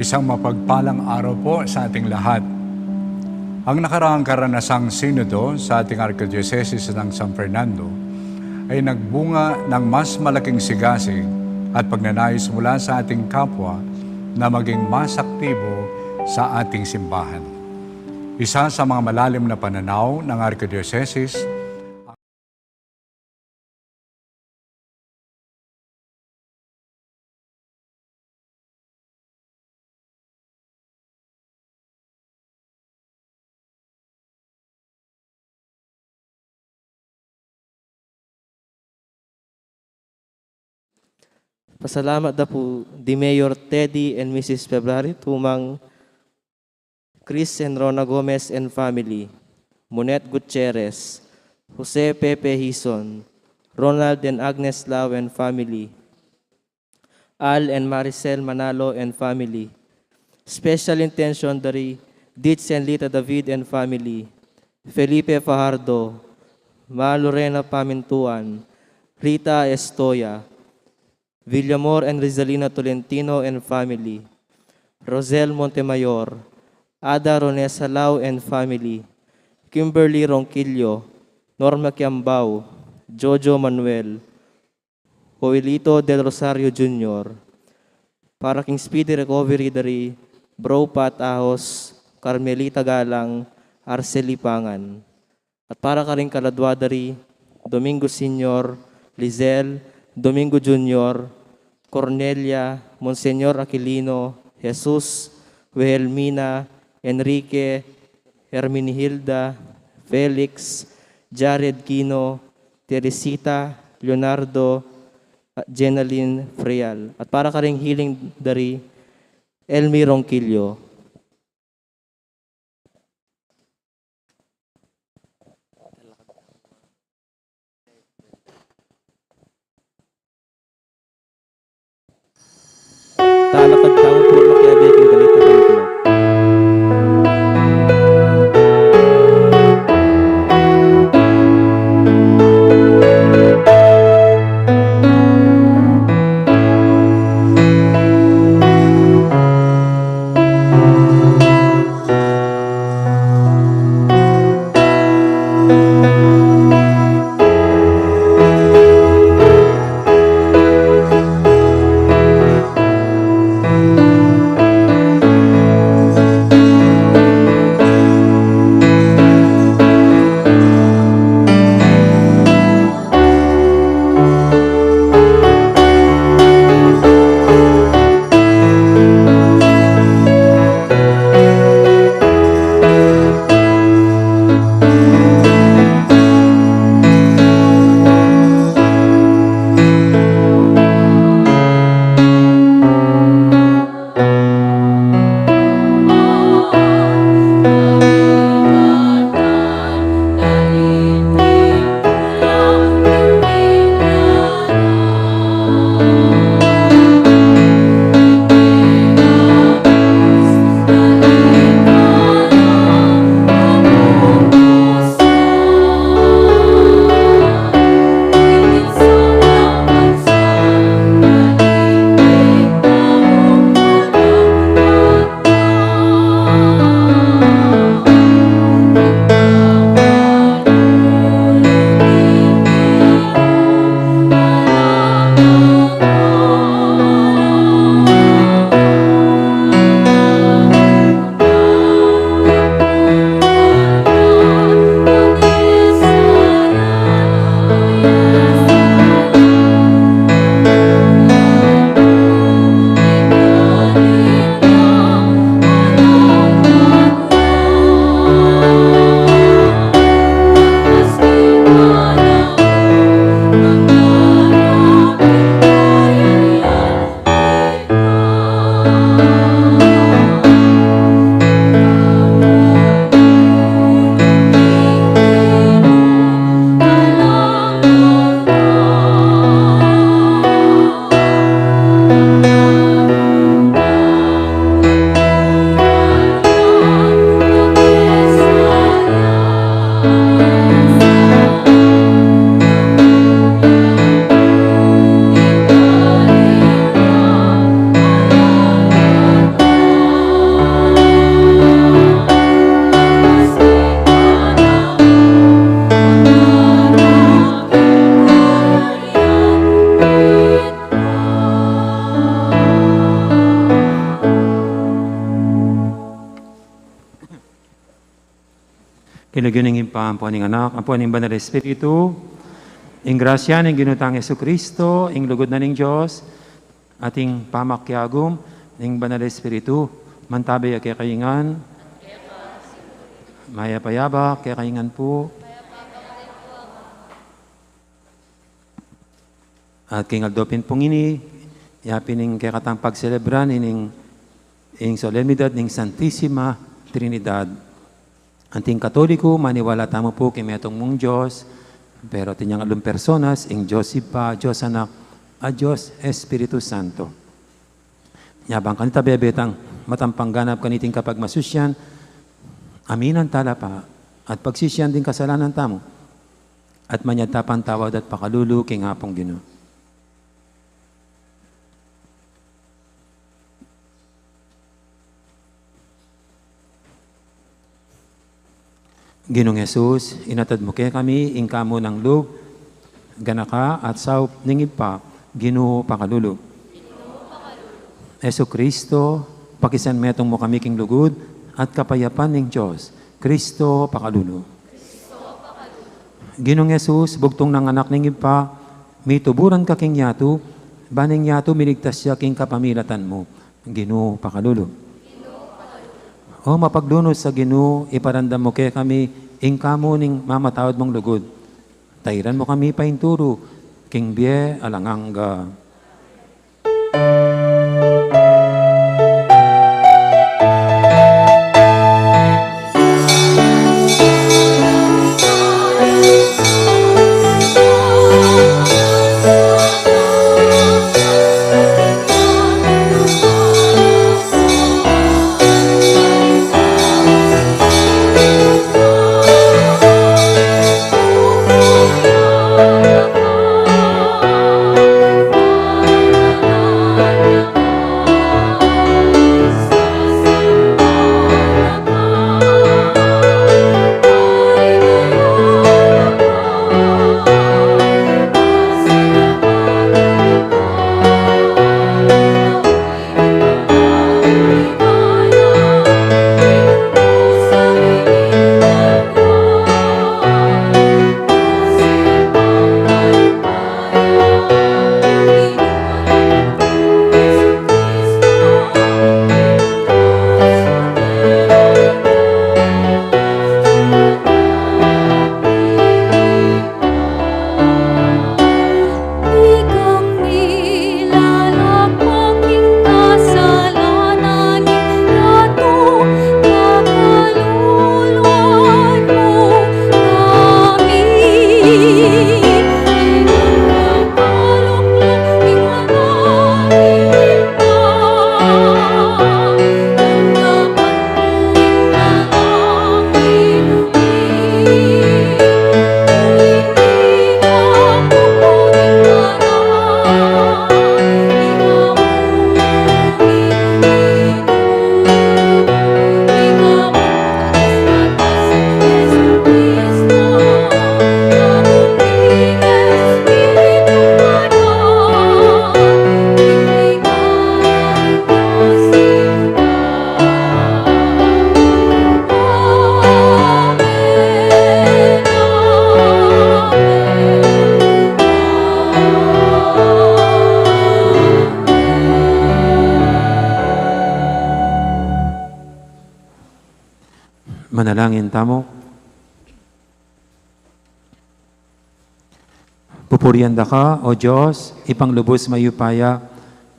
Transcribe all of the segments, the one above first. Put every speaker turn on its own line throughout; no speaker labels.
Isang mapagpalang araw po sa ating lahat. Ang nakaraang karanasang sinodo sa ating Archdiocese ng San Fernando ay nagbunga ng mas malaking sigasig at pagnanais mula sa ating kapwa na maging mas aktibo sa ating simbahan. Isa sa mga malalim na pananaw ng Archdiocese
Pasalamat na po di Mayor Teddy and Mrs. February Tumang, Chris and Rona Gomez and family, Monet Gutierrez, Jose Pepe Hison, Ronald and Agnes Lau and family, Al and Maricel Manalo and family. Special intention dari Ditz and Lita David and family, Felipe Fajardo, Ma Lorena Pamintuan, Rita Estoya, Villamor and Rizalina Tolentino and family, Rosel Montemayor, Ada Ronesa Lau and family, Kimberly Ronquillo, Norma Kiambao, Jojo Manuel, Joelito Del Rosario Jr., para king speedy recovery dari Bro Pat Ahos, Carmelita Galang, Arceli Pangan, at para ka rin kaladwa dari Domingo Senior, Lizel, Domingo Jr., Cornelia, Monseñor Aquilino, Jesus, Wilhelmina, Enrique, Herminihilda, Felix, Jared Quino, Teresita, Leonardo, at Jenaline Freal. At para ka ring healing dari Elmi Ronquillo. Talakad kang puro kiabi king dalita kang tulog.
Kinugyuning impam po aning anak, ang po aning banal na Espiritu, ing grasya ng ginutang Yesu Kristo, ing lugod na ning Diyos, ating pamakyagom, ing banal na Espiritu, mantabay kay kaingan, maya payaba, kay kaingan po, at king aldopin pong ini, yapin ning kay katang pagselebran, ing solemnidad ning Santissima Trinidad. Anting Katoliko, maniwala tamo po kay metong mong Diyos, pero tinyang alung personas, ing Diyos Ipa, Diyos Anak, at Diyos Espiritu Santo. Nyabang kanita bebetang matampang ganap kaniting kapag masusyan, aminan tala pa, at pagsisyan din kasalanan tamo, at manyadtapan tawad at pakalulu king hapong Ginoo. Ginong Jesus, inatad mo kay kami, ingkamo ng loob, ganaka at saup ning ipa, Ginoo pakalulu. Yesu Kristo, pakisan metong mo kami king lugod, at kapayapan ning Diyos, Kristo pakalulu. Ginong Jesus, bugtong ng anak ning ipa, may tuburan ka king yato, baning yato miligtas siya king kapamilatan mo, Ginoo pakalulu. O mapaglunos sa Ginoo, iparandam mo kay kami, ingkamo ning mamatawad mong lugod. Tayran mo kami painturo, king biye alanganga. Manalangin tamo. Pupurianda ka, O Diyos, ipanglubos mayupaya,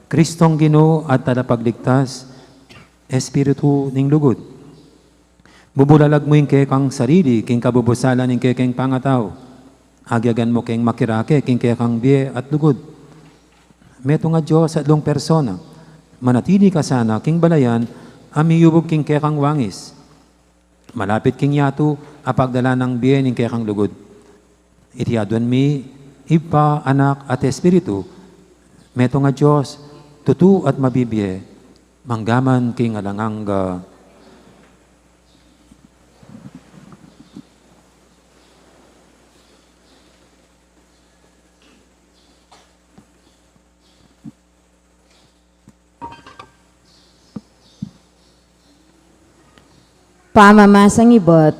Kristong Ginoo at talapagligtas, Espiritu ning lugod. Bubulalag mo yung kekang sarili, king kabubusalan ng kekeng pangataw. Agyagan mo keng makirake, king kekang biye at lugod. Meto nga Diyos at long persona, manatili ka sana, king balayan, amiyubog king kekang wangis. Malapit king yato, apagdala ng biye ng kekang lugod. Itiadwan mi, Ipa, Anak at Espiritu, meto nga Diyos, tutu at mabibiye, manggaman king alanganga.
Pamamasang ibot,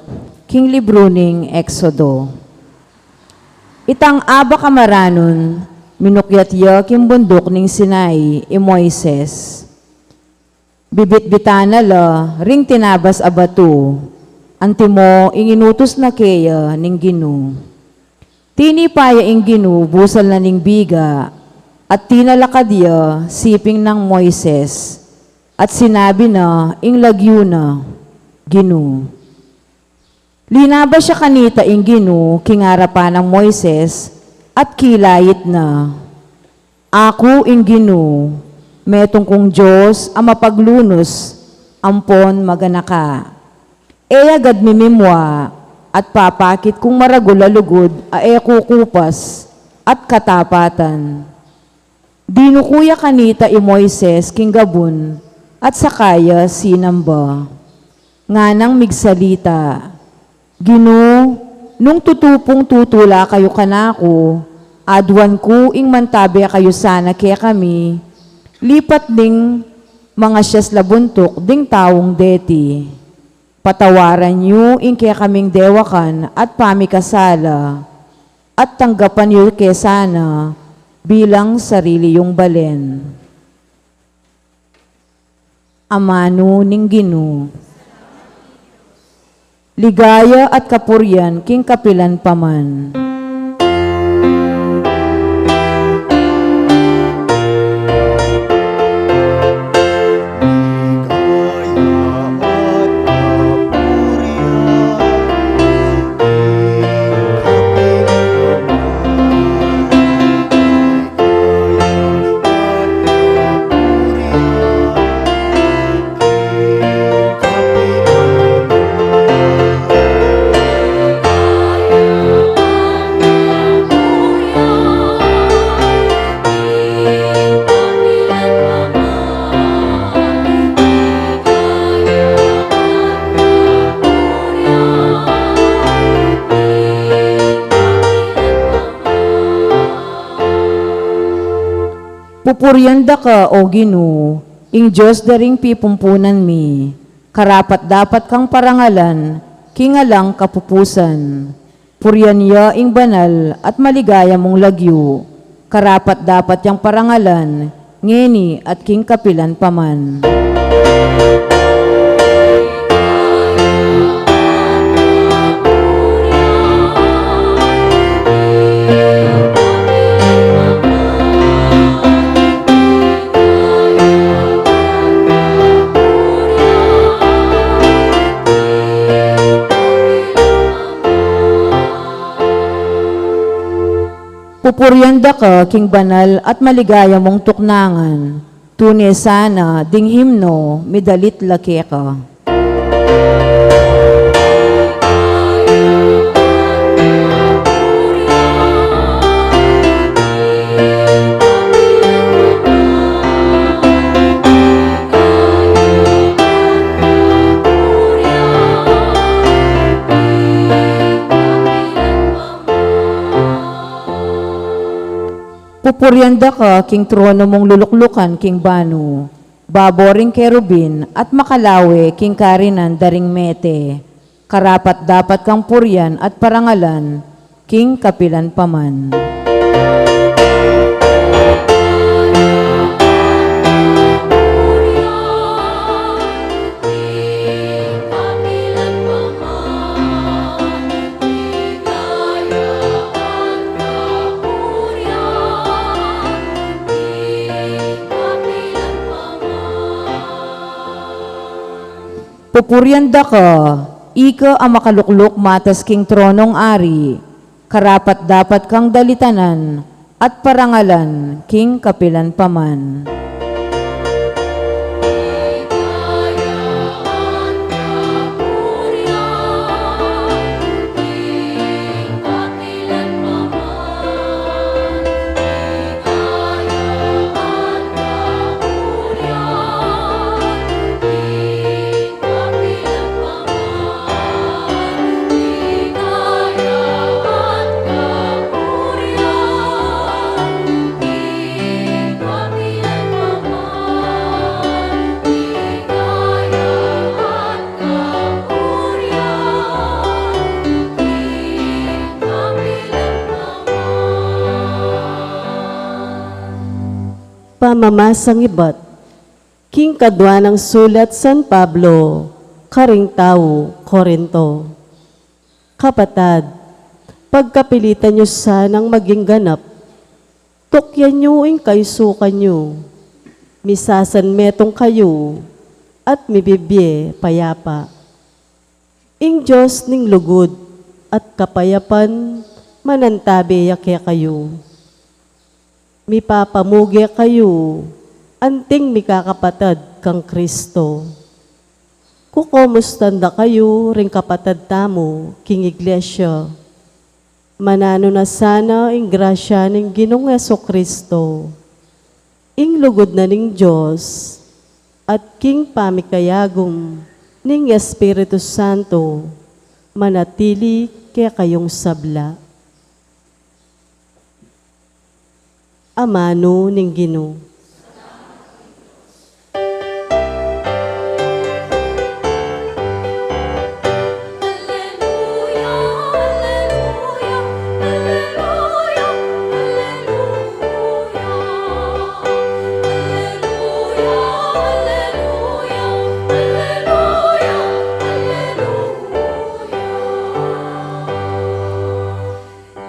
king libro ning Exodo. Itang aba kamaranon, minukyatya king bundok ning Sinai, Moises. Bibit-bitana la, ring tinabas abato, antimo inginutos na kaya ning Gino. Tinipaya ing Gino, busal na ning biga, at tinalakadya siping ng Moises, at sinabi na ing lagyo na, Gino. Linaba siya kanita ing Gino, kingarapan ng Moises, at kilayit na, Ako ing Gino, metong kong Diyos ang mapaglunos, ampon maganaka. Agad mimimwa, at papakit kung maragulalugod, kukupas, at katapatan. Dinukuya kanita i Moises king gabon, at sakaya sinamba. Nganang migsalita, Gino, nung tutupong tutula kayo kanako, adwan ko ing mantabi kayo sana kaya kami, lipat ding mga siyas labuntok ding taong deti. Patawaran niyo ing kaya kaming dewakan at pamikasala, at tanggapan niyo kaya sana bilang sarili yung balen. Amano ning Gino. Ligaya at kapuryan king kapilan paman. Pupuryanda ka, O Gino, ing Diyos daring pipumpunan mi, karapat dapat kang parangalan, kingalang kapupusan. Puryan ya ing banal at maligaya mong lagyo, karapat dapat yang parangalan, ngeni at king kapilan paman. Pupuryanda ka, king banal at maligaya mong tuknangan, tunay sana, ding himno, midalit laki ka. Pupuryanda ka, king trono mong luluklukan, king banu, baboring kerubin, at makalawe, king karinan, daring mete, karapat dapat kang puryan at parangalan, king kapilan paman. Pupuryanda ka, ika ang makalukluk matas king tronong ari, karapat dapat kang dalitanan, at parangalan, king kapilan paman.
Pamamasang ibat, king kadwa ng sulat San Pablo, karing tao, Korinto. Kapatad, pagkapilitan nyo sanang maging ganap, tukyan nyo ing kaisukan nyo, misasan metong kayo, at mibibye payapa. Ing Diyos ning lugod, at kapayapan, manantabi yake kayo. Mipapamugi kayo, anting mikakapatad kang Kristo. Kukomustanda kayo ring kapatad tamo, king iglesia. Manano na sana ing grasya ning Ginong Kristo, ing lugod na ning Diyos, at king pamikayagom ning Espiritu Santo, manatili kaya kayong sabla. Amano ning Ginoo.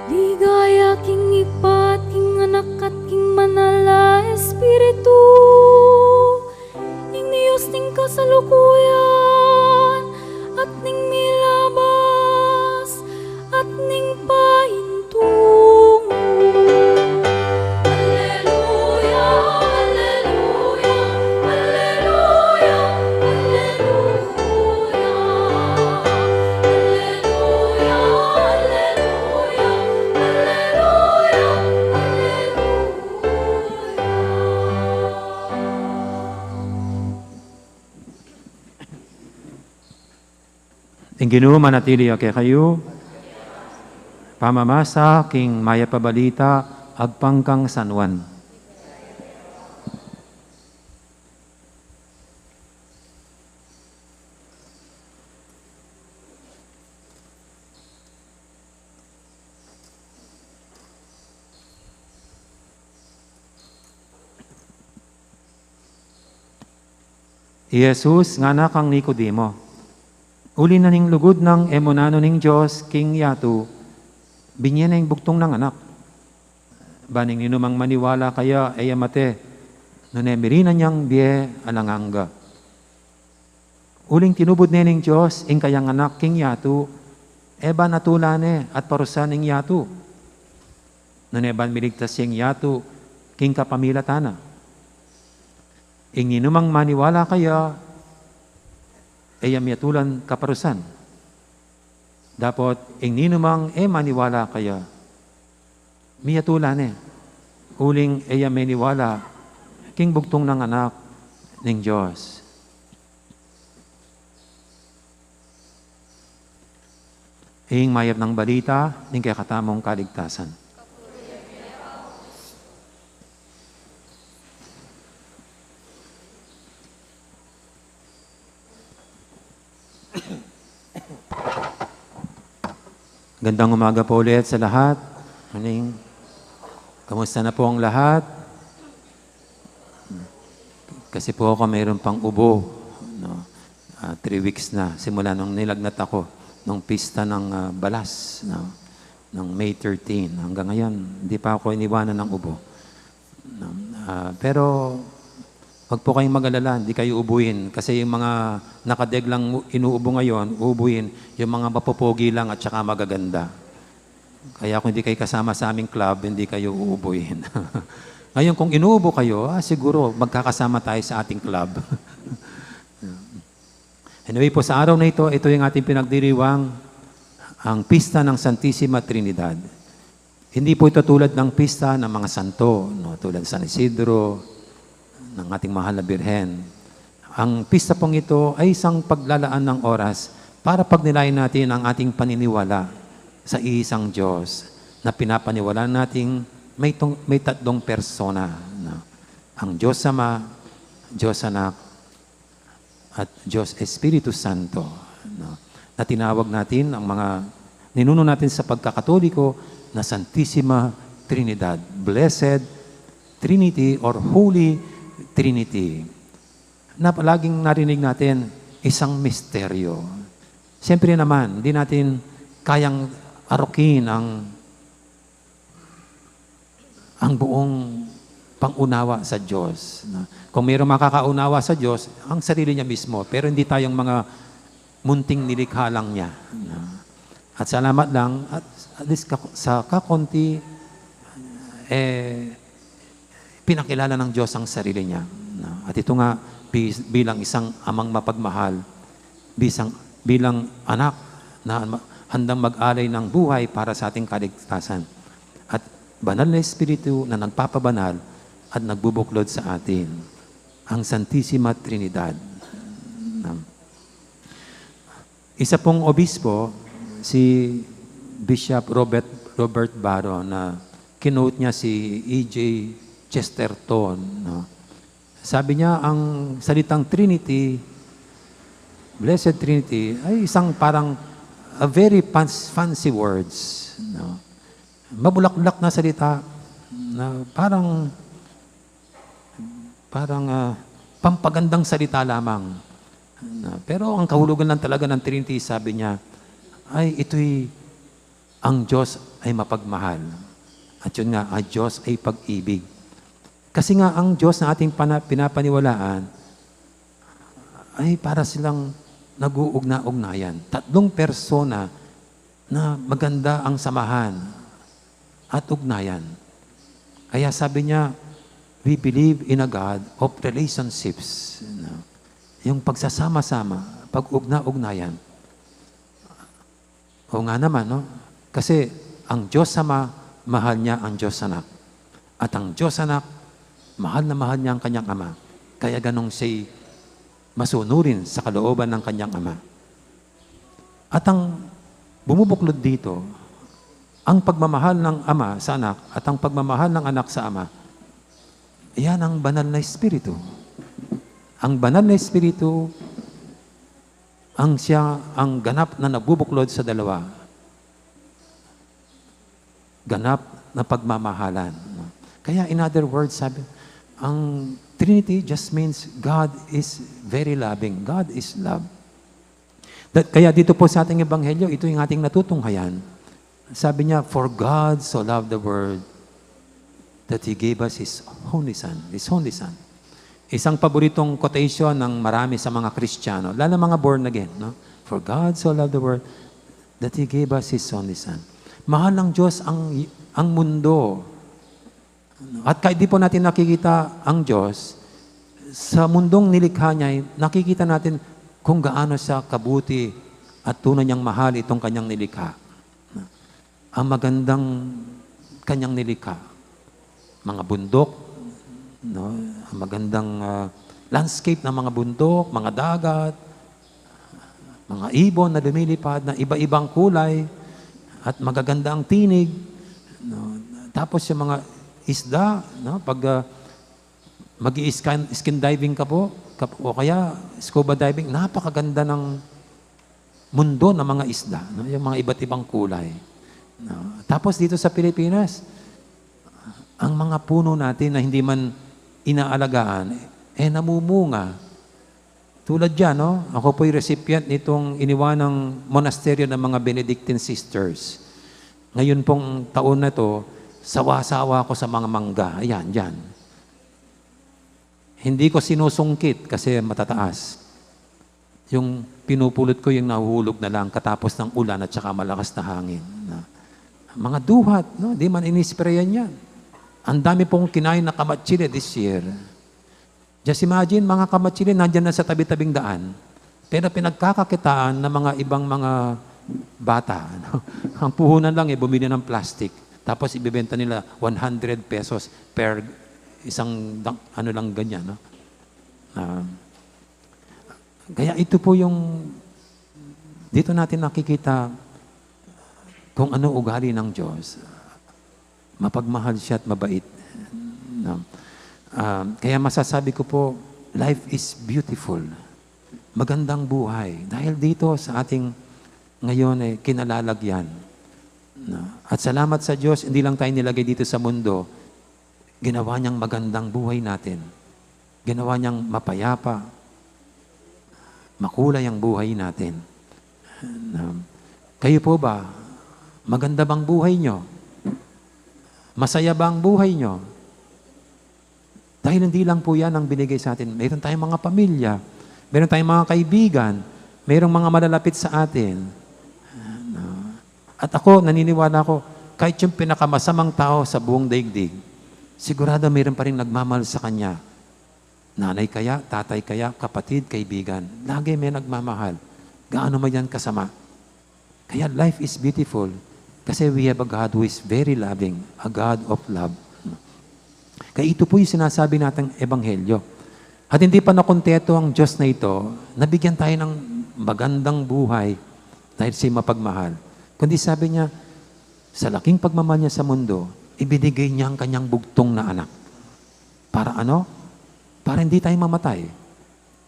Ligaya king ipat, king anak at king manala Espiritu, ing Diyos ning kasalukuyan, at ning milabas, at ning paintungo. Alleluia, alleluia, alleluia, alleluia. Alleluia, alleluia, alleluia,
Ing Ginoo manatili ake kayo. Pamamasa king maya pabalita agpangkang San Juan. Jesus nga anak kang Nicodemo. Uli na ning lugod ng emonano ning Diyos, King Yatu, binyan na yung buktong ng anak. Baning ninumang maniwala kaya ay amate, nunemirina niyang biye alanganga. Uling tinubod na ning Diyos, ing kayang anak, King Yatu, eba natulane at parusan ning Yatu. Nuneban miligtas yung Yatu, King kapamilatana. Ing ninumang maniwala kaya, ay amyatulan kaparusan. Dapat, ing ninumang maniwala kaya, miyatulan uling ay maniwala, king bugtong ng anak ng Diyos. Ing mayab ng balita, ning kaya katamong kaligtasan. Gandang umaga po ulit sa lahat. Kamusta na po ang lahat? Kasi po ako mayroon pang ubo. 3 weeks na, simula nung nilagnat ako, nung pista ng balas, ng May 13. Hanggang ngayon, hindi pa ako iniwanan ng ubo. Pero, wag po kayong mag-alala, hindi kayo ubuhin. Kasi yung mga nakadeglang inuubo ngayon, ubuhin yung mga mapopogi lang at saka magaganda. Kaya kung hindi kayo kasama sa aming club, hindi kayo uubuhin. Ngayon, kung inuubo kayo, siguro magkakasama tayo sa ating club. Anyway po, sa araw na ito, ito yung ating pinagdiriwang, ang pista ng Santissima Trinidad. Hindi po ito tulad ng pista ng mga santo, tulad San Isidro, ng ating mahal na Birhen. Ang pista pong ito ay isang paglalaan ng oras para pagnilayan natin ang ating paniniwala sa isang Diyos na pinapaniwalaan nating may tatlong persona. Ang Diyos Ama, Diyos Anak, at Diyos Espiritu Santo. Na tinawag natin ang mga ninuno natin sa pagkakatoliko na Santissima Trinidad. Blessed Trinity or Holy Trinity. Na palaging narinig natin, isang misteryo. Siyempre naman, hindi natin kayang arukin ang buong pangunawa sa Diyos. Kung mayroong makakaunawa sa Diyos, ang sarili niya mismo, pero hindi tayong mga munting nilikha lang niya. At salamat lang, at least sa kakonti, pinakilala ng Diyos ang sarili niya. At ito nga, bilang isang amang mapagmahal, bilang anak na handang mag-alay ng buhay para sa ating kaligtasan. At banal na Espiritu na nagpapabanal at nagbubuklod sa atin, ang Santissima Trinidad. Isa pong obispo, si Bishop Robert Barron, na kinote niya si E.J. Chesterton. Sabi niya, ang salitang Trinity, Blessed Trinity, ay isang parang a very fancy words. Mabulaklak na salita na parang pampagandang salita lamang. Pero ang kahulugan lang talaga ng Trinity, sabi niya, ay ito'y ang Diyos ay mapagmahal. At yun nga, ang Diyos ay pag-ibig. Kasi nga ang Diyos na ating pinapaniwalaan ay para silang nag-uugna-ugnayan. 3 persona na maganda ang samahan at ugnayan. Kaya sabi niya, we believe in a God of relationships. Yung pagsasama-sama, pag-ugna-ugnayan. O nga naman, no? Kasi ang Diyos Ama, mahal niya ang Diyos Anak. At ang Diyos Anak, mahal na mahal niya ang kanyang Ama. Kaya ganong siya'y masunurin sa kalooban ng kanyang Ama. At ang bumubuklod dito, ang pagmamahal ng Ama sa Anak at ang pagmamahal ng Anak sa Ama, iyan ang banal na Espiritu. Ang banal na Espiritu, ang ganap na nagbubuklod sa dalawa. Ganap na pagmamahalan. Kaya in other words, sabi, ang Trinity just means God is very loving. God is love. Kaya dito po sa ating Ebanghelyo, ito yung ating natutunghayan. Sabi niya, for God so loved the world that He gave us His only Son. His only Son. Isang paboritong quotation ng marami sa mga Kristiyano, lalo mga born again. No? For God so loved the world that He gave us His only Son. Mahal ng Diyos ang mundo. At kahit di po natin nakikita ang Diyos, sa mundong nilikha niya, nakikita natin kung gaano siya kabuti at tunay niyang mahal itong kanyang nilikha. Ang magandang kanyang nilikha. Mga bundok, no? Ang magandang landscape ng mga bundok, mga dagat, mga ibon na lumilipad na iba-ibang kulay at magaganda ang tinig. No? Tapos yung mga isda, no? Pag mag-i-skin diving ka po, o kaya scuba diving, napakaganda ng mundo ng mga isda, no? Yung mga iba't ibang kulay. No? Tapos dito sa Pilipinas, ang mga puno natin na hindi man inaalagaan, namumunga. Tulad dyan, no? Ako po'y recipient nitong iniwanang monasteryo ng mga Benedictine sisters. Ngayon pong taon na to, sawa-sawa ko sa mga mangga. Ayan, dyan. Hindi ko sinusungkit kasi matataas. Yung pinupulot ko yung nahuhulog na lang katapos ng ulan at saka malakas na hangin. Mga duhat, no? Di man inisprayan yan. Ang dami pong kinain na kamatsili this year. Just imagine, mga kamatsili nandyan na sa tabi-tabing daan. Pero pinagkakakitaan ng mga ibang mga bata. No? Ang puhunan lang bumili ng plastic. Tapos ibibenta nila 100 pesos per isang ano lang ganyan. No? Kaya ito po yung dito natin nakikita kung ano ugali ng Diyos. Mapagmahal siya at mabait. No? Kaya masasabi ko po, life is beautiful. Magandang buhay. Dahil dito sa ating ngayon kinalalagyan. No? At salamat sa Diyos, hindi lang tayo nilagay dito sa mundo. Ginawa niyang magandang buhay natin. Ginawa niyang mapayapa, makulay ang buhay natin. Kayo po ba, maganda bang buhay nyo? Masaya ba ang buhay nyo? Dahil hindi lang po yan ang binigay sa atin. Meron tayong mga pamilya, meron tayong mga kaibigan, merong mga malalapit sa atin. At ako, naniniwala ko, kahit yung pinakamasamang tao sa buong daigdig, sigurado meron pa rin nagmamahal sa kanya. Nanay kaya, tatay kaya, kapatid, kaibigan. Lagi may nagmamahal. Gaano man yan kasama. Kaya life is beautiful. Kasi we have a God who is very loving, a God of love. Kaya ito po yung sinasabi nating ebanghelyo. At hindi pa nakonteto ang Diyos na ito, nabigyan tayo ng magandang buhay dahil siya mapagmahal. Kundi sabi niya, sa laking pagmamahal niya sa mundo, ibinigay niya ang kanyang bugtong na anak. Para ano? Para hindi tayo mamatay.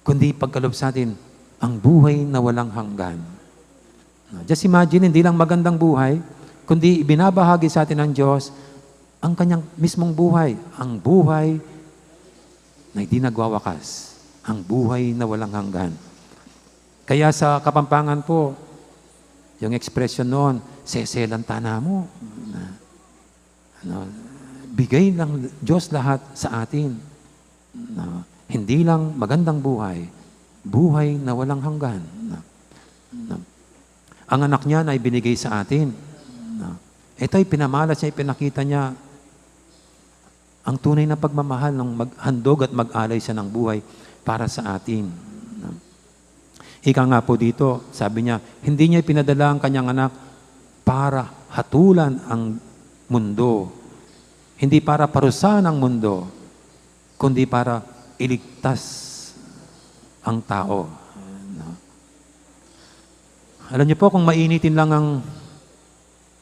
Kundi pagkalob sa atin, ang buhay na walang hanggan. Just imagine, hindi lang magandang buhay, kundi ibinabahagi sa atin ng Diyos ang kanyang mismong buhay. Ang buhay na hindi nagwawakas. Ang buhay na walang hanggan. Kaya sa Kapampangan po, yung expression noon, seselan tana mo. Bigay ng Diyos lahat sa atin. Hindi lang magandang buhay, buhay na walang hanggan. Ang anak niya na ibinigay sa atin. Ito'y pinamalas niya, ipinakita niya ang tunay na pagmamahal ng maghandog at mag-alay siya ng buhay para sa atin. Ika nga po dito, sabi niya, hindi niya pinadala ang kanyang anak para hatulan ang mundo. Hindi para parusahan ang mundo, kundi para iligtas ang tao. Alam niyo po, kung mainitin lang ang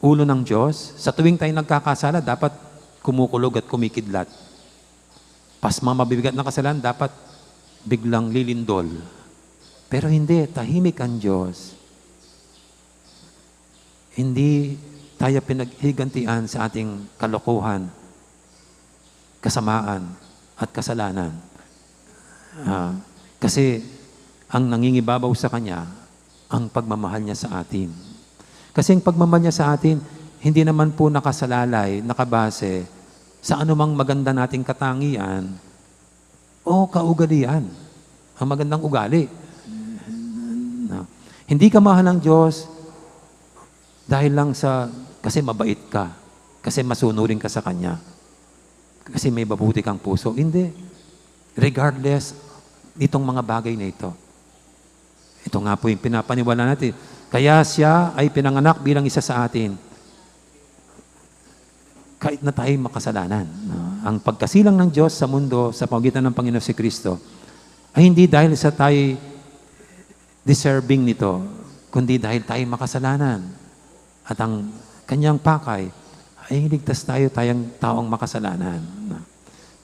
ulo ng Diyos, sa tuwing tayo nagkakasala, dapat kumukulog at kumikidlat. Pasma mabibigat na kasalanan, dapat biglang lilindol. Pero hindi, tahimik ang Diyos. Hindi tayo pinaghigantian sa ating kalokohan, kasamaan, at kasalanan. Kasi ang nangingibabaw sa Kanya, ang pagmamahal niya sa atin. Kasi ang pagmamahal niya sa atin, hindi naman po nakasalalay, nakabase sa anumang maganda nating katangian o kaugalian. Ang magandang ugali. Hindi ka mahal ng Diyos dahil lang kasi mabait ka, kasi masunurin ka sa Kanya, kasi may mabuti kang puso. Hindi. Regardless, itong mga bagay na ito. Ito nga po yung pinapaniwala natin. Kaya siya ay pinanganak bilang isa sa atin. Kahit na tayo makasalanan. Ang pagkasilang ng Diyos sa mundo sa pamagitan ng Panginoon si Kristo ay hindi dahil sa tayo deserving nito, kundi dahil tayo makasalanan. At ang kanyang pakay ay iligtas tayong taong makasalanan.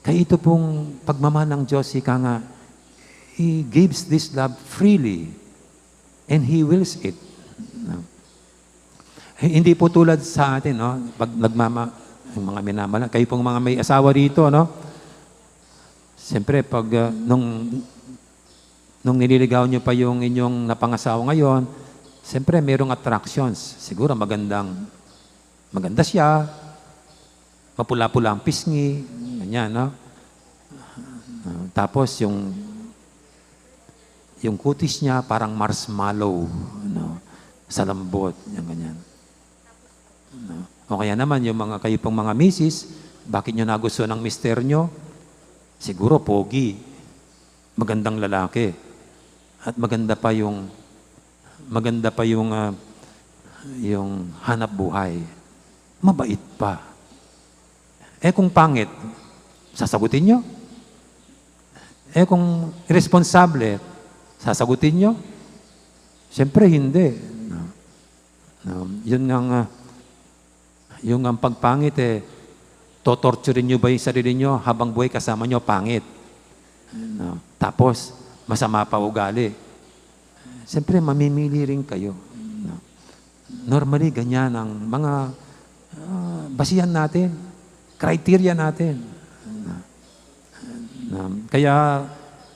Kaya ito pong pagmamahal ng Diyos, ika nga, He gives this love freely and He wills it. Hindi po tulad sa atin, no? Pag yung mga minamahal, kayo pong mga may asawa rito, no? Siyempre, pag nung nililigaw nyo pa yung inyong napangasawa ngayon, siyempre, mayroong attractions. Siguro maganda siya, mapula-pula ang pisngi, ganyan, no? Tapos, yung kutis niya, parang marshmallow, no? Sa lambot, yung ganyan. No? O kaya naman, yung kayo pong mga misis, bakit nyo nagusto ng mister nyo? Siguro, pogi. Magandang lalaki. At maganda pa yung hanap buhay. Mabait pa. Kung pangit, sasagutin nyo? Kung irresponsable, sasagutin nyo? Siyempre, hindi. Yung ang pagpangit, totorturin nyo ba yung sarili nyo habang buhay kasama nyo, pangit. Tapos, masama pa ugali. Siyempre, mamimili rin kayo. Normally, ganyan ang mga basihan natin, criteria natin. Kaya,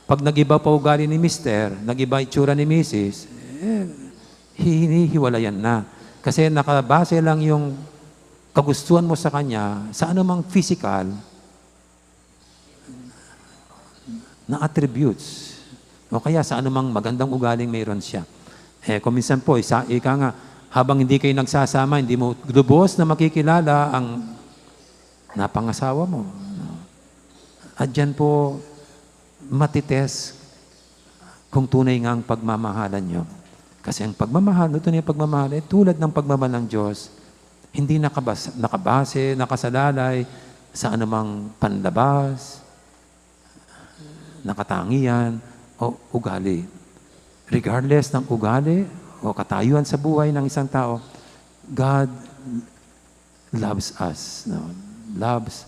pag nag-iba pa ugali ni Mister, nag-iba itsura ni Mrs., hinihiwalayan na. Kasi nakabase lang yung kagustuhan mo sa kanya sa anumang physical na attributes. O kaya sa anumang magandang ugaling mayroon siya. Kung minsan po, ika nga, habang hindi kayo nagsasama, hindi mo lubos na makikilala ang napangasawa mo. At dyan po, matites kung tunay nga ang pagmamahalan nyo. Kasi ang pagmamahal, tunay ang pagmamahal, tulad ng pagmamahal ng Diyos, hindi nakabase, nakasalalay sa anumang panlabas, nakatangian, o ugali. Regardless ng ugali o katayuan sa buhay ng isang tao, God loves us. No? Loves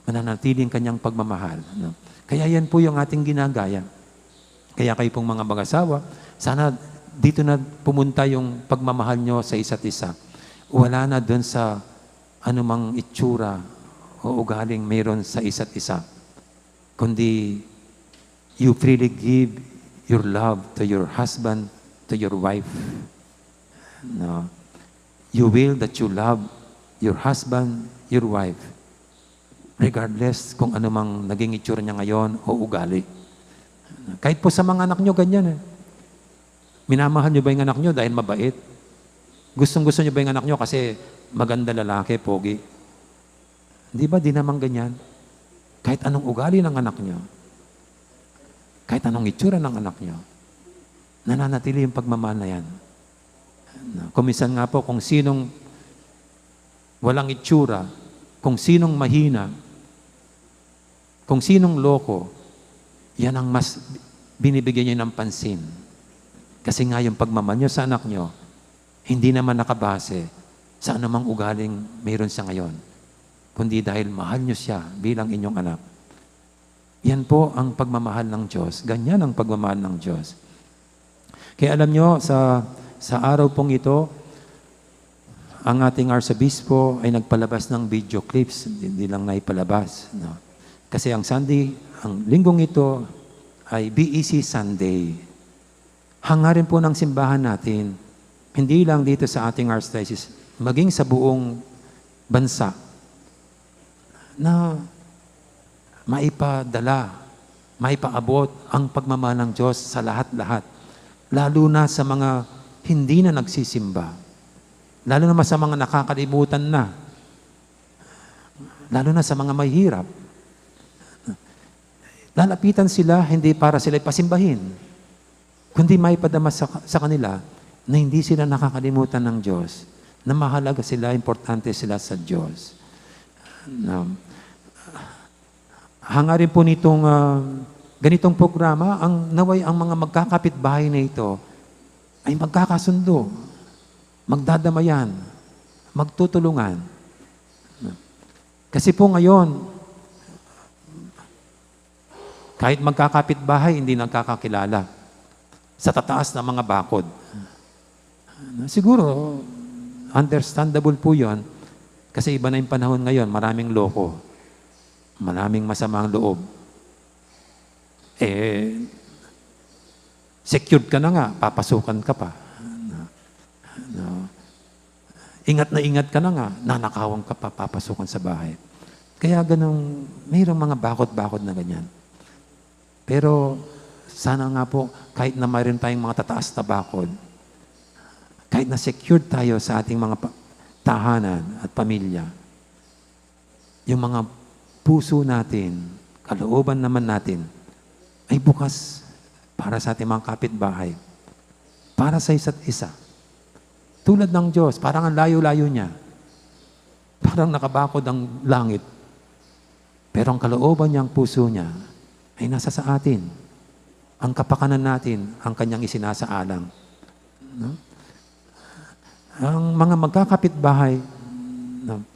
mananatiling kanyang pagmamahal. No? Kaya yan po yung ating ginagaya. Kaya kayo pong mga mag-asawa, sana dito na pumunta yung pagmamahal nyo sa isa't isa. Wala na dun sa anumang itsura o ugaling mayroon sa isa't isa. Kundi you freely give your love to your husband, to your wife. No? You will that you love your husband, your wife, regardless kung anumang naging itsura niya ngayon o ugali. Kahit po sa mga anak nyo, ganyan eh. Minamahal nyo ba yung anak nyo dahil mabait? Gustong-gusto nyo ba yung anak nyo kasi maganda lalaki, pogi? Di ba? Di naman ganyan. Kahit anong ugali ng anak nyo, kahit anong itsura ng anak nyo, nananatili yung pagmamahal na yan. Kuminsan nga po, kung sinong walang itsura, kung sinong mahina, kung sinong loko, yan ang mas binibigyan nyo ng pansin. Kasi nga yung pagmamahal nyo sa anak nyo, hindi naman nakabase sa anumang ugaling mayroon siya ngayon, kundi dahil mahal nyo siya bilang inyong anak. Yan po ang pagmamahal ng Diyos. Ganyan ang pagmamahal ng Diyos. Kaya alam nyo, sa araw pong ito, ang ating Arsobispo ay nagpalabas ng video clips, hindi lang naipalabas. No? Kasi ang Sunday, ang linggong ito ay BEC Sunday. Hangarin po ng simbahan natin, hindi lang dito sa ating Archdiocese, maging sa buong bansa, na maipadala, maipaabot ang pagmamahal ng Diyos sa lahat-lahat. Lalo na sa mga hindi na nagsisimba. Lalo na sa mga nakakalimutan na. Lalo na sa mga mahihirap. Lalapitan sila hindi para sila pasimbahin, kundi maipadama sa kanila na hindi sila nakakalimutan ng Diyos, na mahalaga sila, importante sila sa Diyos. Hangarin po nitong ganitong programa, ang naway ang mga magkakapitbahay na ito ay magkakasundo, magdadamayan, magtutulungan. Kasi po ngayon, kahit magkakapitbahay, hindi nagkakakilala sa tataas ng mga bakod. Siguro, understandable po yun, kasi iba na yung panahon ngayon, maraming loko. Maraming masamang loob. Secured ka na nga, papasukan ka pa. Ingat na ingat ka na nga, nanakawan ka pa, papasukan sa bahay. Kaya ganun, mayroong mga bakod-bakod na ganyan. Pero sana nga po, kahit na mayroon tayong mga tataas na bakod, kahit na secured tayo sa ating mga tahanan at pamilya, yung mga puso natin, kalooban naman natin, ay bukas para sa ating mga kapitbahay, para sa isa't isa. Tulad ng Diyos, parang ang layo-layo niya. Parang nakabakod ang langit. Pero ang kalooban niya, ang puso niya, ay nasa sa atin. Ang kapakanan natin, ang kanyang isinasaalang. No? Ang mga magkakapitbahay, no?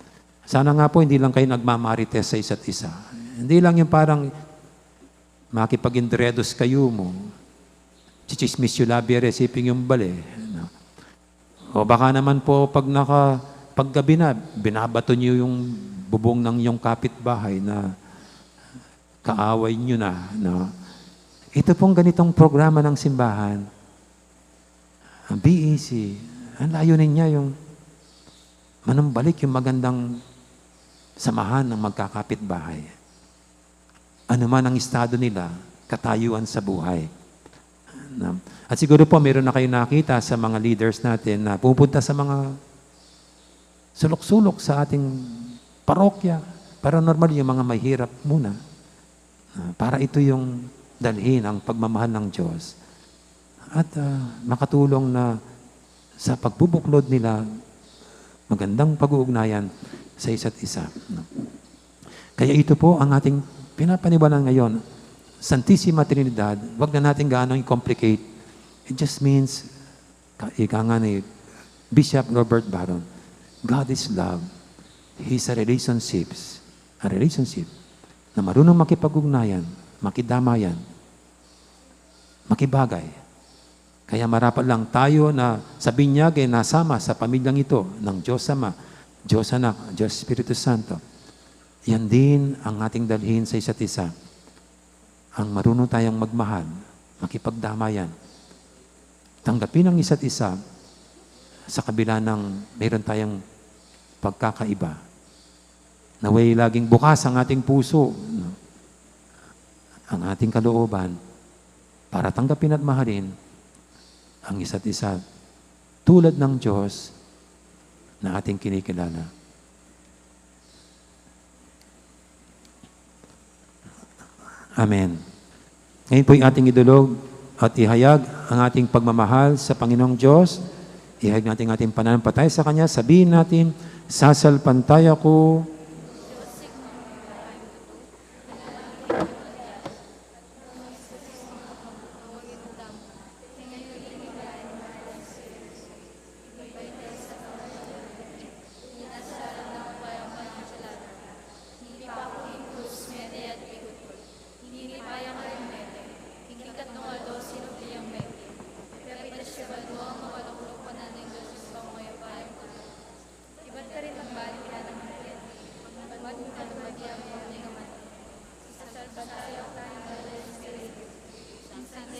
Sana nga po hindi lang kayo nagmamarites sa isa't isa. Hindi lang yung parang makipag-indredos kayo mo. Chichismis yung labi, resiping yung bali. No? O baka naman po paggabi na, binabato niyo yung bubong ng iyong kapitbahay na kaaway nyo na. No? Ito pong ganitong programa ng simbahan, ang BEC, ang layunin niya yung manumbalik yung magandang samahan ng magkakapitbahay. Ano man ang estado nila, katayuan sa buhay. At siguro po, meron na kayo nakita sa mga leaders natin na pupunta sa mga sulok-sulok sa ating parokya. Para normal yung mga mahirap muna. Para ito yung dalhin ang pagmamahal ng Diyos. At makatulong na sa pagbubuklod nila, magandang pag-uugnayan sa isa't isa. Kaya ito po ang ating pinapaniwalaan ngayon. Santissima Trinidad, wag na natin gaano i-complicate. It just means, ika nga ni Bishop Robert Barron, God is love. He's a relationship na marunong makipag-ugnayan, makidamayan, makibagay. Kaya marapat lang tayo na sa binyag ay nasama sa pamilyang ito ng Diyos Ama, Diyos Anak, Diyos Espiritu Santo. Yan din ang ating dalhin sa isa't isa. Ang marunong tayong magmahal, makipagdamayan, tanggapin ang isa't isa sa kabila ng mayroon tayong pagkakaiba. Naway laging bukas ang ating puso, ang ating kalooban, para tanggapin at mahalin ang isa't isa tulad ng Diyos na ating kinikilala. Amen. Ngayon po yung ating idulog at ihayag ang ating pagmamahal sa Panginoong Diyos. Ihayag natin ating pananampalataya sa Kanya. Sabihin natin, sasalpantay ako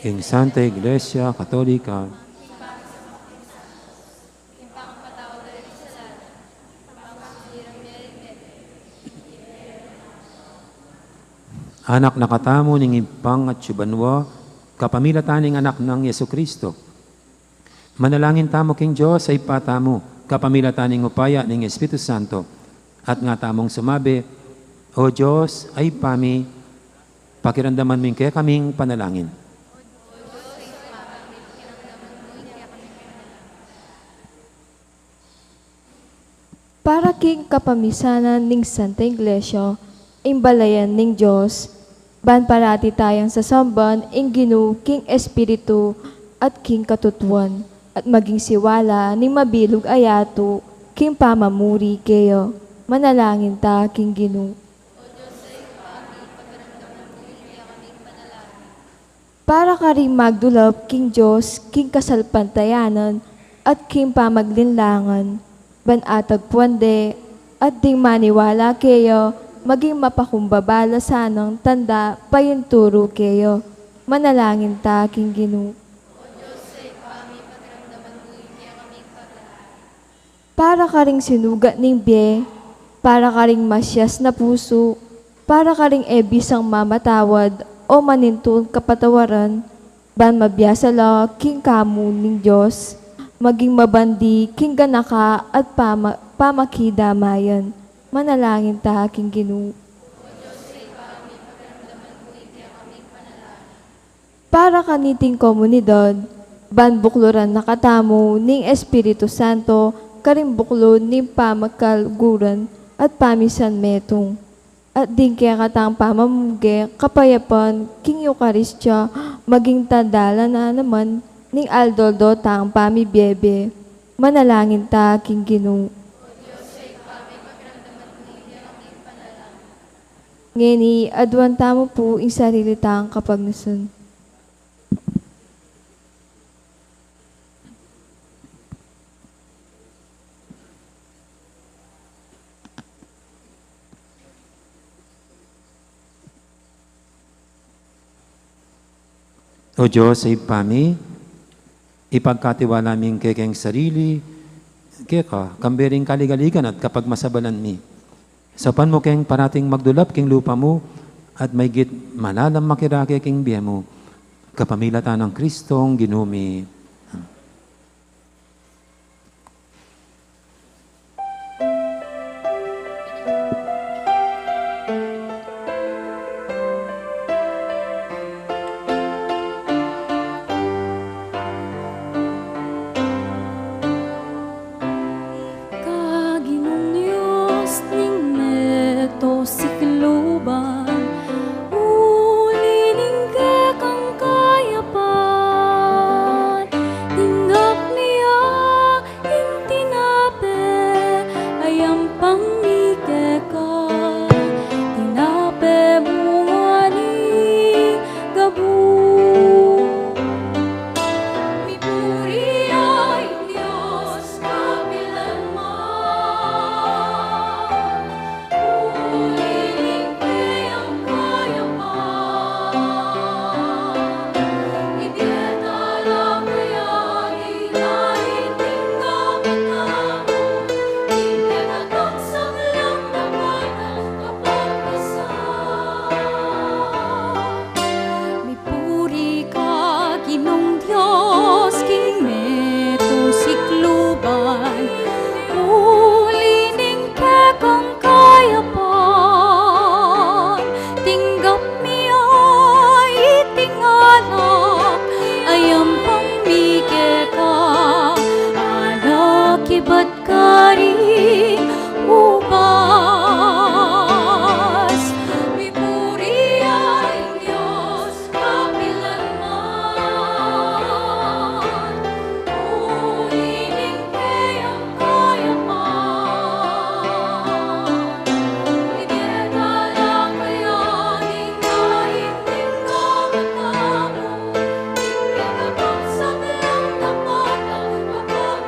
in Santa Iglesia Católica, anak na katamo ning impang at subanwa, kapamilataning anak ng Yesu Kristo. Manalangin tamo king Diyos ay patamo, kapamilataning upaya ning Espiritu Santo, at nga tamong sumabi, O Diyos ay pami, pakiramdaman mo kaya kaming panalangin.
Para king kapamisanan ning Santa Iglesia, imbalayan ning Diyos, ban parati tayang sasamban, ing Ginoo, king Espiritu, at king katutuan, at maging siwala ning mabilog ayato, king pamamuri kayo, manalangin ta, king Ginoo. Para ka rin magdulap, king Diyos, king kasalpantayanan, at king pamaglinlangan, ban atag puwande, at ding maniwala kayo, maging mapakumbabala sanang tanda, payinturo kayo. Manalangin ta, king Ginoo. Para ka ring sinugat ning biye, para ka ring masyas na puso, para ka ring ebisang mamatawad, o manintul kapatawaran, ban mabiyasa la, king kamu ning Diyos, maging mabandi, king ganaka, at pamakidamayan. Manalangin ta, king Ginoo. Para kaniting komunidad, ban bukluran nakatamo ning Espiritu Santo, karing buklod ning pamakalguran at pamisan metong. At din kaya katang pamamuge, kapayapan, king Eukaristya, maging tandala na naman ning aldoldo tang pamibiyebe. Manalangin ta, king Ginoo. Ngeni, adwan tamo po ing sarili tang kapagnusun.
O Diyos, sa ipami, ipagkatiwala namin kekeng sarili, keka, kambering kaligaligan at kapag masabalan mi. Sa pan mo keng parating magdulap king lupa mo, at may git malalam makirake king biya mo, kapamilatan ng Kristong ginumi.
Kaginong Diyos ning neto si Kluban, ulining ka kang kayapan. Tinggap niya ing tinape, ayam pangike ka. Tinape bunga ni gabu. Mipuri ay Diyos kapilanman, uliling kayang kayapan. Ibiyeta lang kaya inahitinggaman namo, ibiyeta saglang dapat kapag Mipuri ka, Ginong Diyos, King Meto si Kluban, ulining ka kang kayapan. Tinggap niya itinganak, ayam pangmike ka, alakibat ka rin ubas. Mipuri ay Diyos kapilanman, ulining kayang kayapan. Ibiyeta lang kaya inahitinggaman namo, ibiyeta saglang dapat kapag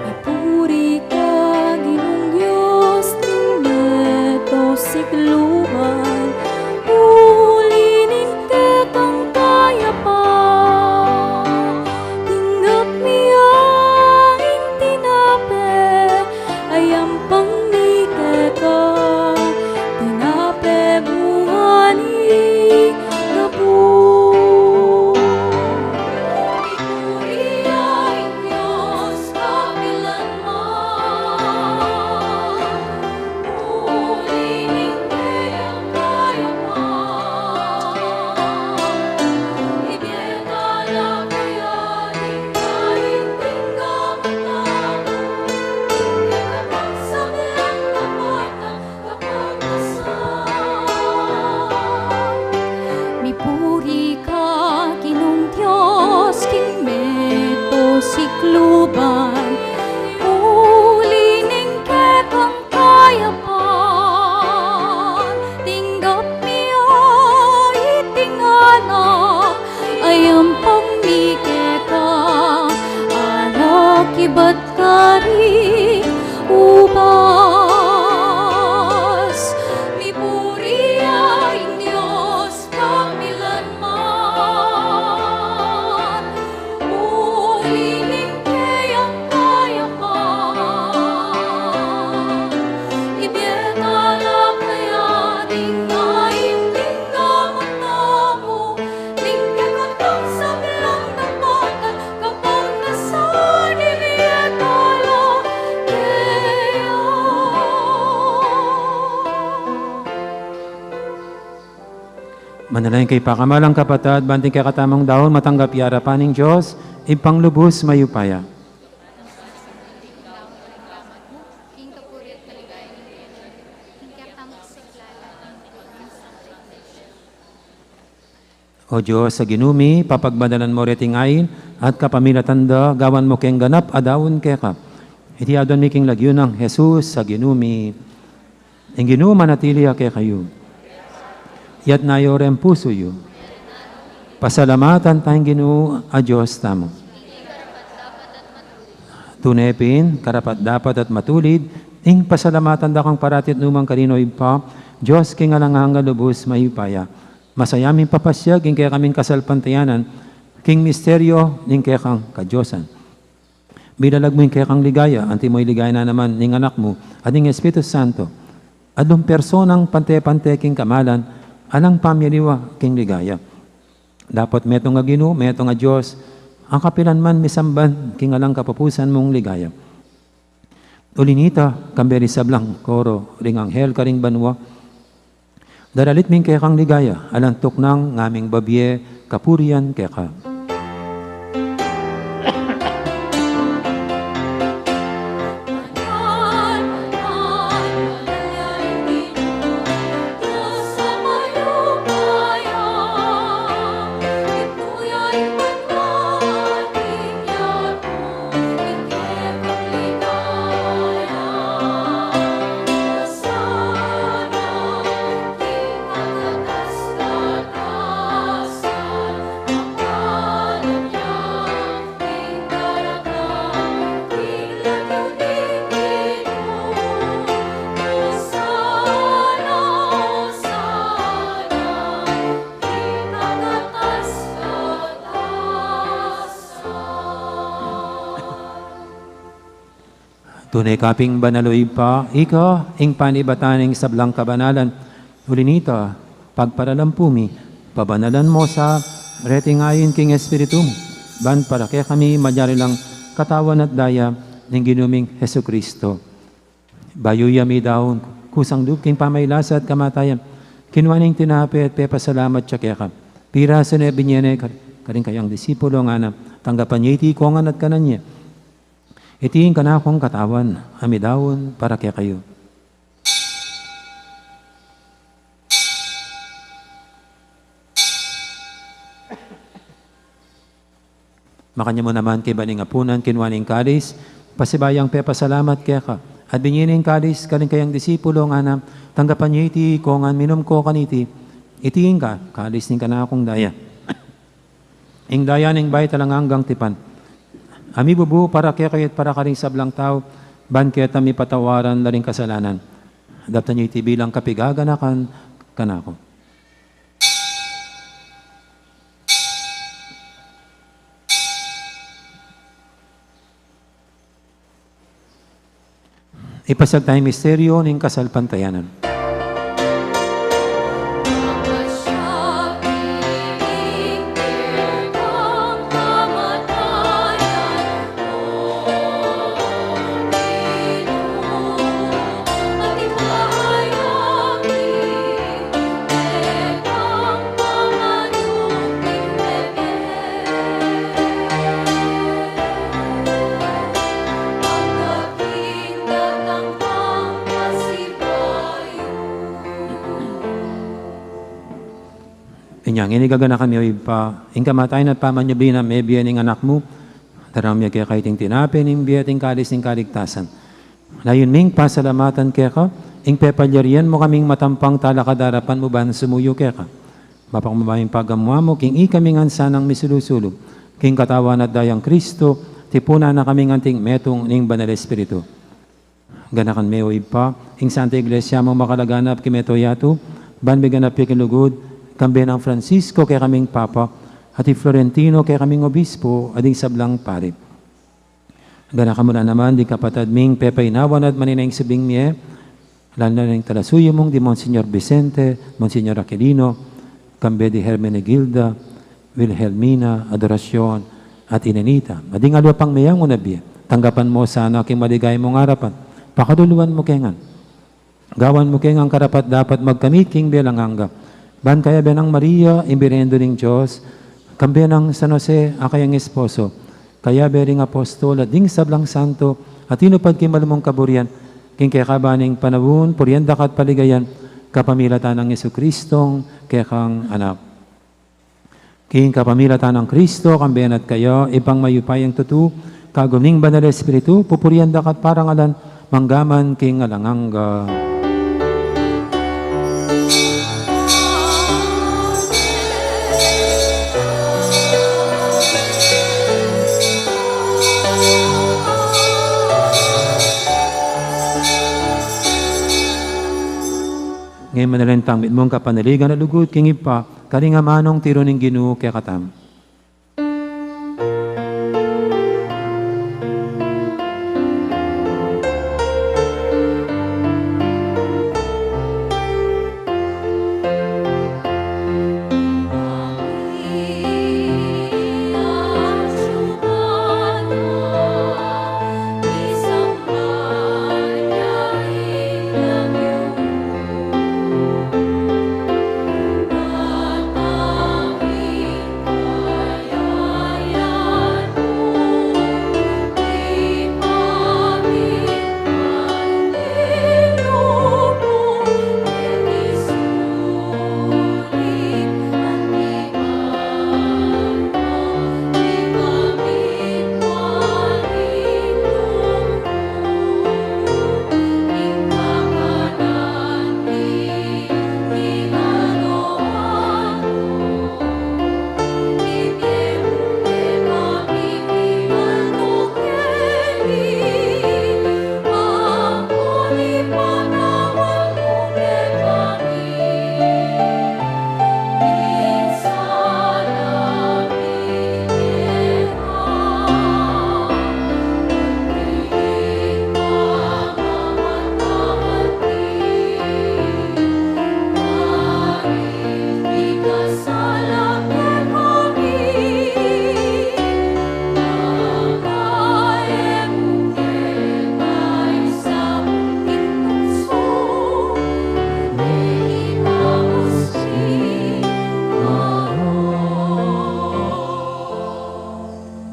Mipuri ka, Ginong Diyos, ning neto si Kluban, ulining ka kang kayapan. Tinggap niya ing tinape, ayam pangmike ka. Tinape bunga ni gabu. Mipuri ay Diyos kapilanman, ulining kayang kayapan. Ibiyeta lang kaya inahitinggaman namo, ibiyeta saglang dapat kapag Mipuri ka, Ginong Diyos, King Meto si Kluban, ulining ka kang kayapan. Tinggap niya itinganak, ayam pangmike ka, alakibat ka rin ubas. Mipuri ay Diyos kapilanman, ulining kayang kayapan. Ibiyeta lang kaya inahitinggaman namo, tingkakatang saglang dapat kapag nasan ibiyeta lang kaya.
Manalangin kay pakamalang kapatad, banting kay katamang daon, matanggap yarapan ng Diyos, ipanglubos mayupaya. O Diyos, sa ginumi, papagbadalan mo retingayin at kapamilatanda, gawan mo keng ganap, adawon keka. Iti adon mi king lagyo ng Jesus sa ginumi. Ang ginuma natili kay kayo. Yat na yorem puso yu. Pasalamatan tayong Ginoo a Diyos tamo. Tunepin, karapat dapat at matulid, ing pasalamatan da kang paratit numang kanino pa, Diyos king alanganga lubos mayupaya. Masayaming papasyag, ing kaya kaming kasalpantayanan, king misteryo, ning kaya kang kadyosan. Bilalag mo yung kaya kang ligaya, anti mo'y ligaya na naman ning anak mo, at ning Espiritu Santo. Adong personang pante-pante king kamalan, alang pamiliwa king ligaya. Dapat metong nga Ginoo, metong nga Diyos, ang kapilan man misamban, king alang kapapusan mong ligaya. Ulinita, kamberi sablang, koro, ring anghel karing banwa, daralit ming kaya kang ligaya, alang tuknang ngaming babye, kapurian kaya ka. Tunay kaping banaloy pa, ika, ing panibataning sablang kabanalan, ulinita, pagparalampumi, pabanalan mo sa retingayin king Espiritu mo, ban para kaya kami madyari lang katawan at daya ng ginuming Heso Kristo. Bayuyami daon, kusang king pamaylasa at kamatayan, kinuaning tinapi at pepasalamat siya kaya ka. Pira sa nebinyene, karing kayang disipulo nga na, tanggapan niya iti kongan at kanan niya. Itiin ka na akong katawan, amidawon para kaya kayo. Makanya mo naman kay baning apunan, kinwaning kalis, pasibayang pepasalamat kaya ka. At binyining kalis, kaling kayang disipulo nga na, tanggapan niya iti kongan, minum ko kaniti, itiin ka, kalis ning ka na akong daya. Ing daya ning bay talang hanggang tipan. Ami bubu para kaya kayat para karing sablang tao, ban kaya tami patawaran na rin kasalanan. Adaptan niyo iti bilang kapigaganakan kanako. Ipasag tayong misteryo ng kasalpantayanan. Inyang inigagana kami o ipa, ing kamatayin at pamanyabin na may biyan ng anak mo, daramya kaya kaiting tinapin, ing biyating kalis ng kaligtasan. Layon ming pasalamatan kaya ka, ing pepalyarian mo kaming matampang talakadarapan mo ban sumuyo kaya ka. Mapakmabayang pagamwa mo, king ikaming ansanang misulusulog, king katawan at dayang Kristo, tipuna na kaming anting metong ning banal Espiritu. Ganakan may o ipa, ing Santa Iglesia mo makalaganap kimeto yato, ban biganap yakinlugod, kambi ng Francisco kaya kaming Papa, at Florentino kaya kaming Obispo, ading sablang pare. Gana ka muna naman, di kapatad ming pepainawan at maninaing sabing miye, lalo na rin talasuyo mong di Monsignor Vicente, Monsignor Aquilino, kambi di Hermenegilda, Wilhelmina, Adoracion, at Inanita. Ading alwa pang mayang unabi, tanggapan mo sana aking maligay mong harapan, pakaduluan mo kengan. Gawan mo kengang karapat dapat magkamit king bilang hangga. Ban kaya benang Maria, imbirendo ng Diyos, kambi ng San Jose, akayang esposo, kaya bering apostol, at ding sablang santo, at inupad kimalumong kaburian, king kaya kabaning panawun, purienda kat paligayan, kapamilatan ng Jesukristong, kaya kang anak. King kapamilatan ng Kristo, kambihan at kayo, ipang mayupayang tutu, kaguming banal Espiritu, pupurienda kat parangalan, manggaman king alanganga. Ngayon manalentang mit mong kapanaligan na lugod, king ipa, karingamanong tiro ng Ginoo kaya katam.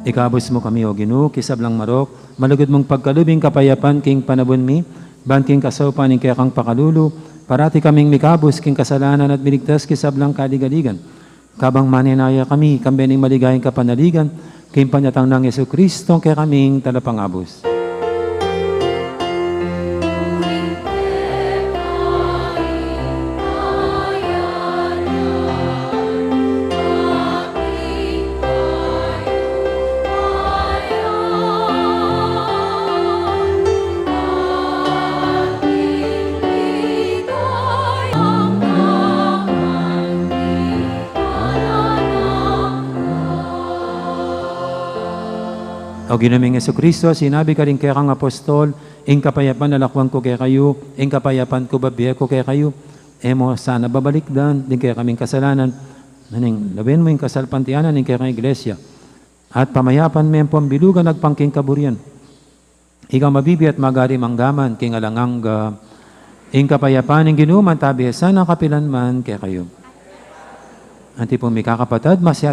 Ikabos mo kami, O Ginoo, kisablang marok, malugod mong pagkalubing kapayapan, king panabon mi, ban king kasopan, ning kaya kang pakalulu, parati kaming mikabos, king kasalanan at miligtas, kisablang kaligaligan. Kabang maninaya kami, kambening maligayang kapanaligan, king panyatang ng Yesu Kristo, kaya kaming talapangabos. O ginaming Yesu Kristo, sinabi ka rin kaya kang apostol, ing kapayapan nalakwang ko kaya kayo, ing kapayapan ko babiya ko kaya kayo, emo sana babalikdan, din kaya kaming kasalanan, naning labin mo yung kasalpantianan, ing kaya kang iglesia, at pamayapan mo yung pambilugan, nagpangking kaburian. Ikaw mabibi at magari manggaman, king alangangga, ing kapayapan, ing ginuman tabi, sana kapilan man kaya kayo. Anti po may kakapatad, masya